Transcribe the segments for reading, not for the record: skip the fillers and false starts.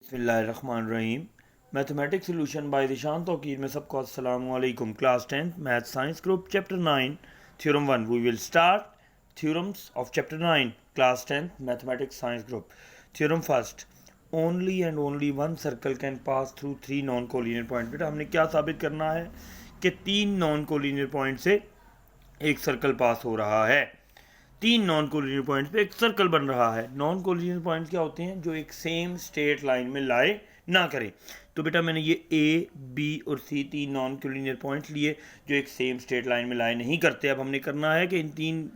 बिस्मिल्लाहिर्रहमानिर्रहीम। Mathematics solution by Dishan Tauqeer में सबको अस्सलामु अलैकुम। Class 10 math science group chapter 9 theorem 1 we will start theorems of chapter 9 class 10 mathematics science group. Theorem first, only and only one circle can pass through three non collinear point. बेटा हमने क्या साबित करना है कि तीन नॉन कोलिनियर पॉइंट से एक सर्कल पास हो रहा है। तीन नॉन कोलिनियर पॉइंट्स पे एक सर्कल बन रहा है। नॉन कोलिनियर पॉइंट्स क्या होते हैं? जो एक सेम स्ट्रेट लाइन में लाए ना करें। तो बेटा मैंने ये ए बी और सी तीन नॉन कोलिनियर पॉइंट्स लिए जो एक सेम स्ट्रेट लाइन में लाए नहीं करते। अब हमने करना है कि इन तीन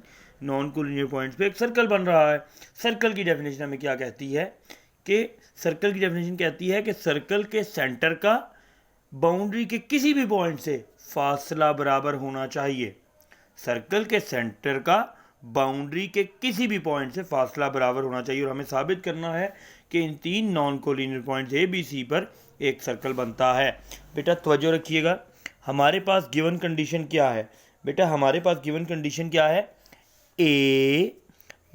नॉन कोलिनियर पॉइंट्स पे एक सर्कल बन रहा है। सर्कल की डेफिनेशन हमें क्या कहती है कि सर्कल की डेफिनेशन कहती है कि सर्कल के सेंटर का बाउंड्री के किसी भी पॉइंट से फासला बराबर होना चाहिए। सर्कल के सेंटर का बाउंड्री के किसी भी पॉइंट से फासला बराबर होना चाहिए। और हमें साबित करना है कि इन तीन non collinear points A B C पर एक सर्कल बनता है। बेटा तवज्जो रखिएगा, हमारे पास गिवन कंडीशन क्या है? बेटा हमारे पास गिवन कंडीशन क्या है? A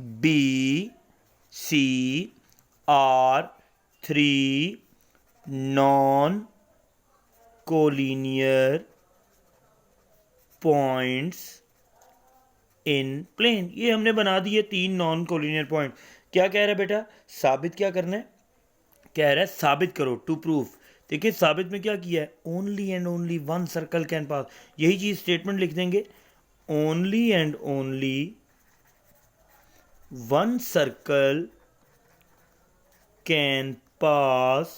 B C are three non collinear points in plane. ये हमने बना दिए तीन नॉन कोलिनियर पॉइंट। क्या कह रहा है बेटा? साबित क्या करना है? कह रहा है साबित करो, टू प्रूफ। देखिए साबित में क्या किया है? Only and only one circle can पास। यही चीज स्टेटमेंट लिख देंगे, only and only one circle can pass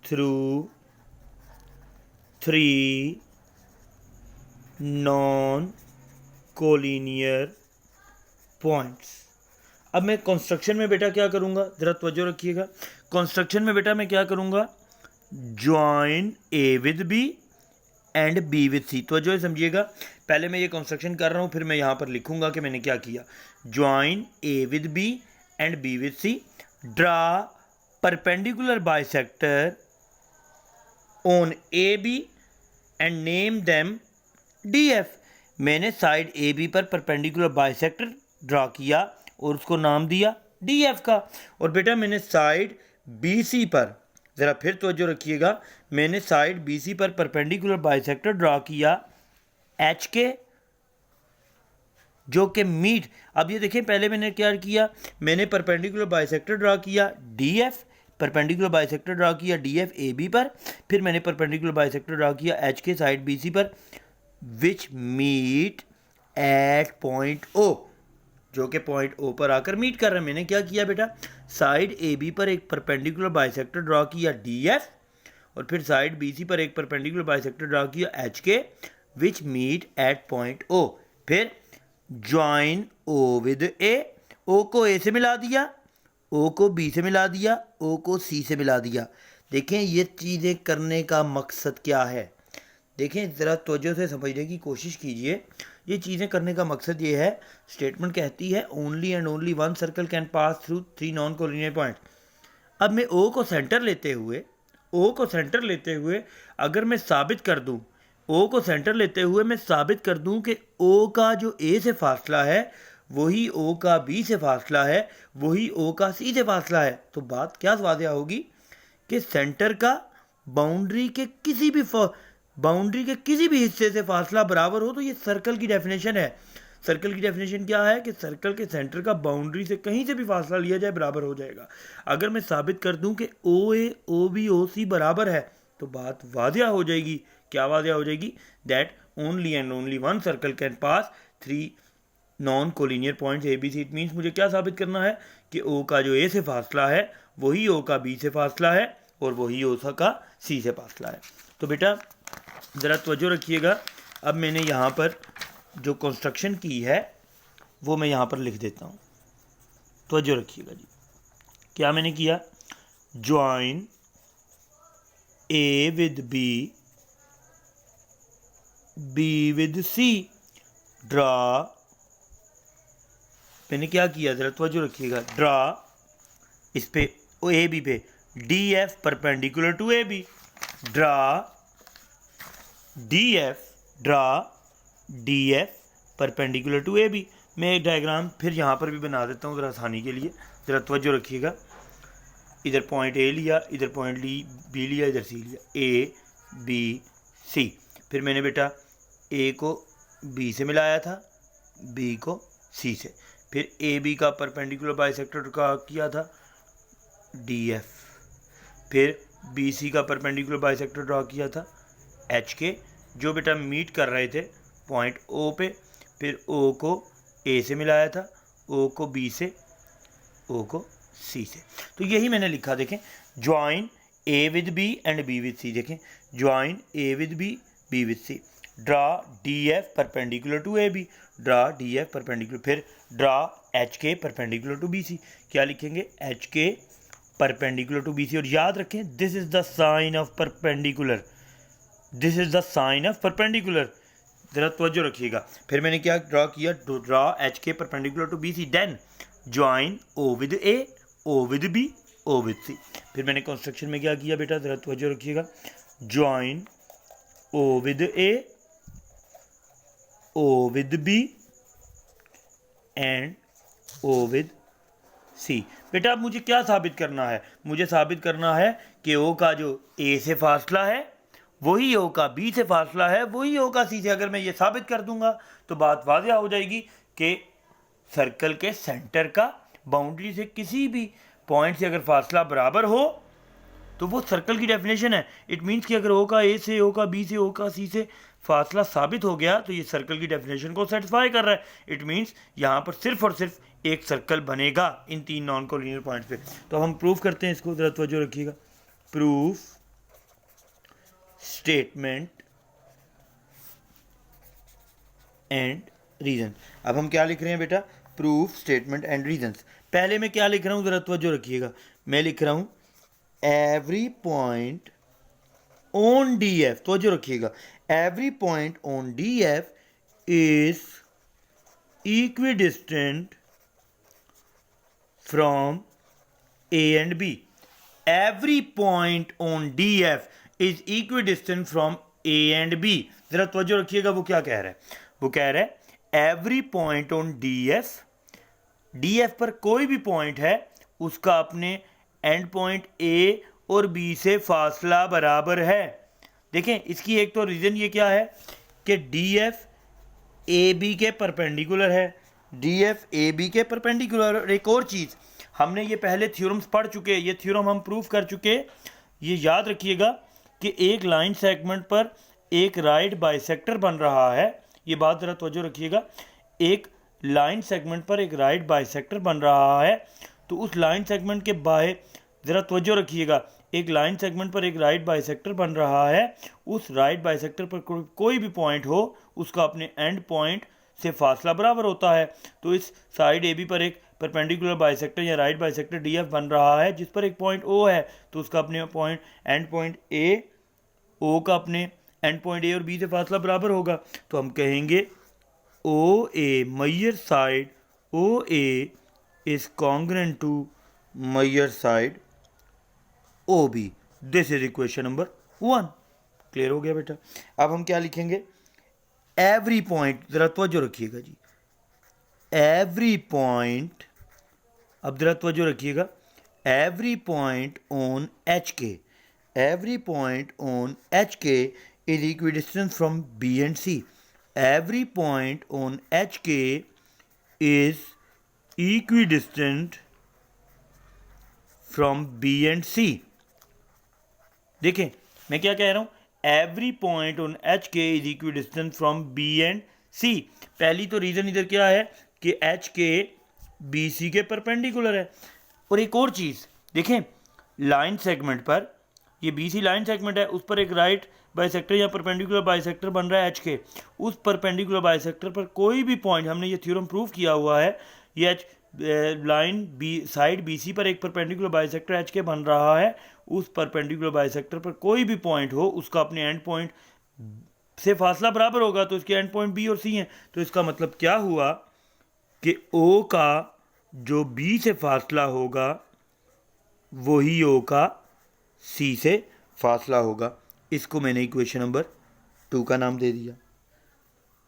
through three non collinear points. अब मैं कंस्ट्रक्शन में बेटा क्या करूंगा, जरा तवज्जो रखिएगा। कंस्ट्रक्शन में बेटा मैं क्या करूंगा? Join A with B and B with C. तवज्जो समझिएगा, पहले मैं ये कंस्ट्रक्शन कर रहा हूं, फिर मैं यहां पर लिखूंगा कि मैंने क्या किया। Join A with B and B with C, draw perpendicular bisector on A B and name them D F. मैंने साइड ए बी पर परपेंडिकुलर बाइसेक्टर ड्रा किया और उसको नाम दिया डी एफ का। और बेटा मैंने साइड बी सी पर, ज़रा फिर तवज्जो रखिएगा, मैंने साइड बी सी पर परपेंडिकुलर बाइसेक्टर ड्रा किया एच के, जो कि मीट। अब ये देखें, पहले मैंने क्या किया? मैंने परपेंडिकुलर बाइसेक्टर ड्रा किया D F, perpendicular bisector draw किया डी एफ ए बी पर, फिर मैंने परपेंडिकुलर बाइसेक्टर ड्रा किया एच के साइड बी सी पर, विच मीट एट पॉइंट ओ, जो कि पॉइंट ओ पर आकर मीट कर रहे हैं। मैंने क्या किया बेटा? साइड ए बी पर एक परपेंडिकुलर बाइसेक्टर ड्रा किया डी एफ, और फिर साइड बी सी पर एक परपेंडिकुलर बाइसेक्टर ड्रा किया एच के, विच मीट एट पॉइंट ओ। फिर ज्वाइन ओ विद ए, ओ को ए से मिला दिया, ओ को बी से मिला दिया, ओ को सी से मिला दिया। देखें ये चीज़ें करने का मकसद क्या है? देखें ज़रा तवज्जो से समझने की कोशिश कीजिए। ये चीज़ें करने का मकसद ये है, स्टेटमेंट कहती है only and only one circle can pass through three non collinear point. अब मैं ओ को सेंटर लेते हुए अगर मैं साबित कर दूं, ओ को सेंटर लेते हुए मैं साबित कर दूं कि ओ का जो ए से फासला है वही ओ का बी से फासला है, वही ओ का सी से फासला है, तो बात क्या वाज़ेह होगी कि सेंटर का बाउंड्री के किसी भी हिस्से से फासला बराबर हो तो ये सर्कल की डेफिनेशन है। सर्कल की डेफिनेशन क्या है कि सर्कल के सेंटर का बाउंड्री से कहीं से भी फासला लिया जाए बराबर हो जाएगा। अगर मैं साबित कर दूं कि ओ ए ओ बी ओ सी बराबर है तो बात वाज़ेह हो जाएगी। क्या वाज़ेह हो जाएगी? That only and only one circle can pass three non collinear points A B C. It means मुझे क्या साबित करना है कि ओ का जो ए से फासला है वही ओ का बी से फासला है और वही ओ का सी से फासला है। तो बेटा ज़रा तवज्जो रखिएगा, अब मैंने यहाँ पर जो कंस्ट्रक्शन की है वो मैं यहाँ पर लिख देता हूँ। तवज्जो रखिएगा जी, क्या मैंने किया? Join A with B, B with C, draw, मैंने क्या किया ज़रा तवज्जो रखिएगा, ड्रा इस पे ए बी पे D F perpendicular to A B, draw D F perpendicular to A B. मैं एक डायग्राम फिर यहाँ पर भी बना देता हूँ ज़रा आसानी के लिए, ज़रा तवज्जो रखिएगा। इधर पॉइंट ए लिया, इधर पॉइंट बी लिया, इधर सी लिया, ए बी सी। फिर मैंने बेटा ए को बी से मिलाया था, बी को सी से। फिर ए बी का परपेंडिकुलर बाइसेक्टर का किया था डी एफ। फिर बी सी का परपेंडिकुलर बाइसेक्टर ड्रा किया था एच के, जो बेटा मीट कर रहे थे पॉइंट ओ पे। फिर ओ को ए से मिलाया था, ओ को बी से, ओ को सी से। तो यही मैंने लिखा, देखें, join A with B and B with C. देखें, join A with B, B with C. Draw D F perpendicular to A B, draw D F perpendicular. फिर draw H K perpendicular to B C. क्या लिखेंगे? H K perpendicular to B सी। और याद रखें, this is the sign of perpendicular, this is the sign of perpendicular. जरा तवज्जो रखिएगा। फिर मैंने क्या ड्रा किया? Draw H K perpendicular to B C, then join O with A, O with B, O with C. फिर मैंने construction में क्या किया बेटा? जरा तवज्जो रखिएगा। Join O with A, O with B and O with C. बेटा अब मुझे क्या साबित करना है? मुझे साबित करना है कि ओ का जो ए से फासला है वही ओ का बी से फासला है, वही ओ का सी से। अगर मैं ये साबित कर दूंगा तो बात वाज़िया हो जाएगी कि सर्कल के सेंटर का बाउंड्री से किसी भी पॉइंट से अगर फासला बराबर हो तो वो सर्कल की डेफिनेशन है। इट मीन्स कि अगर ओ का ए से, ओ का बी से, ओ का सी से फासला साबित हो गया तो ये सर्कल की डेफिनेशन को सेटिस्फाई कर रहा है। इट मीन्स यहाँ पर सिर्फ और सिर्फ एक सर्कल बनेगा इन तीन नॉन कोलिनियर पॉइंट्स पे। तो हम प्रूफ करते हैं इसको, जरा तवज्जो रखिएगा। Proof statement and reason. अब हम क्या लिख रहे हैं बेटा? Proof statement and reasons. पहले मैं क्या लिख रहा हूँ जरा तवज्जो रखिएगा। मैं लिख रहा हूँ every point on D F, तवज्जो रखिएगा, every point on D F is equidistant from A and B. Every point on D F is equidistant from A and B. जरा तवज्जो रखिएगा, वो क्या कह रहा है? वो कह रहा है every point on D F, D F पर कोई भी पॉइंट है उसका अपने एंड पॉइंट ए और बी से फासला बराबर है। देखें, इसकी एक तो रीज़न ये क्या है कि डी एफ ए बी के परपेंडिकुलर है, डी एफ ए बी के परपेंडिकुलर। और एक और चीज़, हमने ये पहले थ्योरम्स पढ़ चुके, ये थ्योरम हम प्रूफ कर चुके। ये याद रखिएगा कि एक लाइन सेगमेंट पर एक राइट बाइसेक्टर बन रहा है। ये बात ज़रा तवज्जो रखिएगा। एक लाइन सेगमेंट पर एक राइट बाइसेक्टर बन रहा है, तो उस लाइन सेगमेंट के बाहर ज़रा तवज्जो रखिएगा, एक लाइन सेगमेंट पर एक राइट बाइसेक्टर बन रहा है। उस राइट बाइसेक्टर पर कोई भी पॉइंट हो उसका अपने एंड पॉइंट से फासला बराबर होता है। तो इस साइड ए बी पर एक परपेंडिकुलर बाइसेक्टर या राइट बाइसेक्टर डी एफ बन रहा है जिस पर एक पॉइंट ओ है, तो उसका अपने पॉइंट एंड पॉइंट ए, ओ का अपने एंड पॉइंट ए और बी से फासला बराबर होगा। तो हम कहेंगे O A mayor side, O A is congruent to mayor side O B. This is equation number 1। Clear हो गया बेटा? अब हम क्या लिखेंगे? एवरी पॉइंट, जरा तवज्जो रखिएगा जी, एवरी पॉइंट, अब जरा तवज्जो रखिएगा, every point on H K, every point on H K is equidistant from B and C. Every point on H K is equidistant from B and C. देखें मैं क्या कह रहा हूं, every point on H K is equidistant from B and C. पहली तो reason इधर क्या है कि एच के बी सी के परपेंडिकुलर है। और एक और चीज़ देखें, लाइन सेगमेंट पर, ये बी सी लाइन सेगमेंट है, उस पर एक राइट बाइसेक्टर या परपेंडिकुलर बाइसेक्टर बन रहा है एच के। उस परपेंडिकुलर बाइसेक्टर पर कोई भी पॉइंट, हमने ये थ्योरम प्रूव किया हुआ है, ये H line B side B C पर एक परपेंडिकुलर बाइसेक्टर एच के बन रहा है। उस परपेंडिकुलर बाइसेक्टर पर कोई भी पॉइंट हो उसका अपने एंड पॉइंट से फासला बराबर होगा, तो इसके एंड पॉइंट बी और सी हैं। तो इसका मतलब क्या हुआ कि ओ का जो बी से फासला होगा वही ओ का सी से फासला होगा। इसको मैंने इक्वेशन नंबर 2 का नाम दे दिया।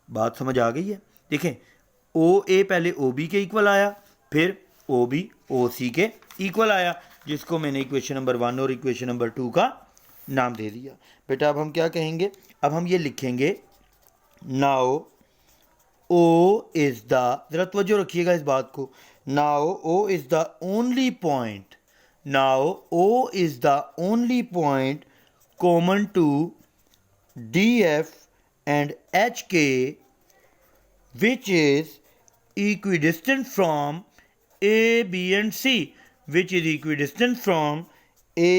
बात समझ आ गई है? देखें, ओ ए पहले ओ बी के इक्वल आया, फिर ओ बी ओ सी के इक्वल आया। जिसको मैंने इक्वेशन नंबर 1 और इक्वेशन नंबर 2 का नाम दे दिया। बेटा अब हम क्या कहेंगे, अब हम ये लिखेंगे नाउ ओ इज़ द, ज़रा तवज्जो रखिएगा इस बात को, now O is the only point, now O is the only point common to D F and H K which is equidistant from A, B and C, which is equidistant from A,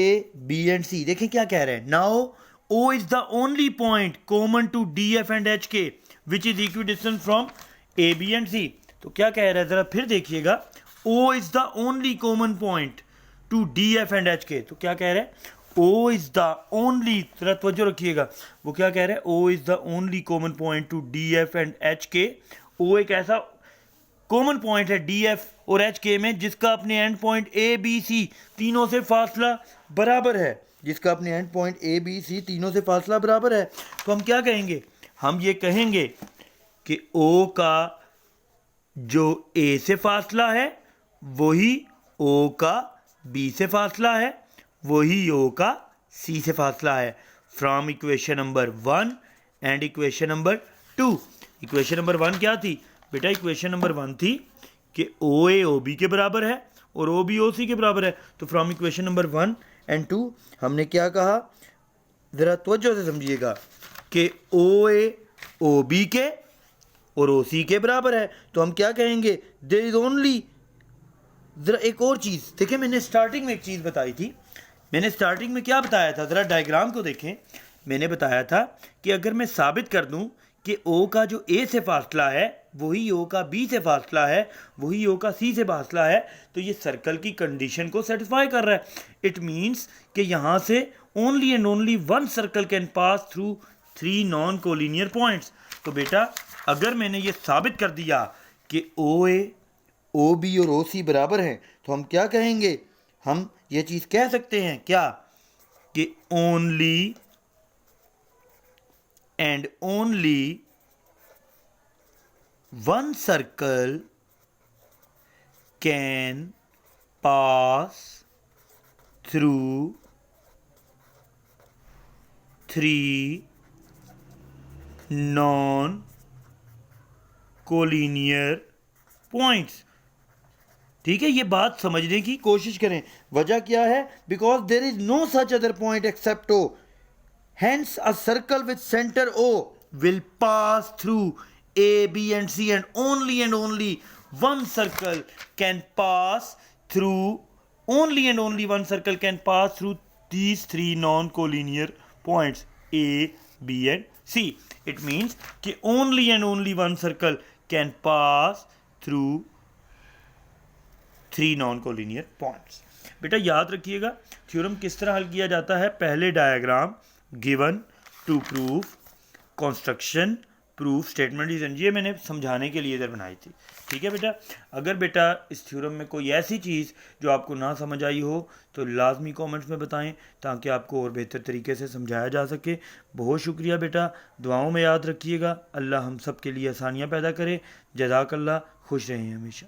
B and C। देखें क्या कह रहे हैं, now O is the only point common to D, F and H K which is equidistant from A, B and C। तो क्या कह रहा है ज़रा फिर देखिएगा, O is the only common point to D, F and H K। तो क्या कह रहा है, O is the only, ज़रा तवज्जो रखिएगा, वो क्या कह रहा है, O is the only common point to D, F and H K। O एक ऐसा कॉमन पॉइंट है D, F और H K में जिसका अपने and point A, B, C तीनों से फासला बराबर है, जिसका अपने and point A, B, C तीनों से फासला बराबर है। तो हम क्या कहेंगे, हम ये कहेंगे कि O का जो A से फासला है वही O का B से फासला है, वही O का C से फासला है। From equation number 1 and equation number 2। Equation number 1 क्या थी बेटा, इक्वेशन नंबर 1 थी कि OA OB के बराबर है और OB OC के बराबर है। तो फ्रॉम इक्वेशन नंबर 1 एंड 2 हमने क्या कहा, ज़रा तवज्जो से समझिएगा, कि OA OB के और OC के बराबर है। तो हम क्या कहेंगे, देयर इज ओनली, ज़रा एक और चीज़ देखिए, मैंने स्टार्टिंग में एक चीज़ बताई थी, मैंने स्टार्टिंग में क्या बताया था, ज़रा डायग्राम को देखें। मैंने बताया था कि अगर मैं साबित कर दूं कि O का जो A से फासला है वही O का B से फासला है, वही O का C से फासला है, तो ये सर्कल की कंडीशन को सेटिस्फाई कर रहा है। इट मीन्स कि यहाँ से only and only one circle can pass through 3 non collinear points. तो बेटा अगर मैंने ये साबित कर दिया कि OA OB और OC बराबर हैं, तो हम क्या कहेंगे, हम ये चीज़ कह सकते हैं क्या, कि only and only one circle can pass through 3 non collinear points. ठीक है, ये बात समझने की कोशिश करें। वजह क्या है, because there is no such other point except O, hence a circle with center O will pass through A, B and C, and only one circle can pass through, only and only one circle can pass through these 3 non-collinear points A, B and C। It means कि only and only one circle can pass through 3 non-collinear points। बेटा याद रखिएगा theorem किस तरह हल किया जाता है, पहले diagram, given, to proof, construction, proof, statement reason, ये मैंने समझाने के लिए इधर बनाई थी। ठीक है बेटा, अगर बेटा इस थ्योरम में कोई ऐसी चीज़ जो आपको ना समझ आई हो तो लाजमी कमेंट्स में बताएं ताकि आपको और बेहतर तरीके से समझाया जा सके। बहुत शुक्रिया बेटा, दुआओं में याद रखिएगा। अल्लाह हम सब के लिए आसानियाँ पैदा करे। जज़ाकल्लाह, खुश रहें हमेशा।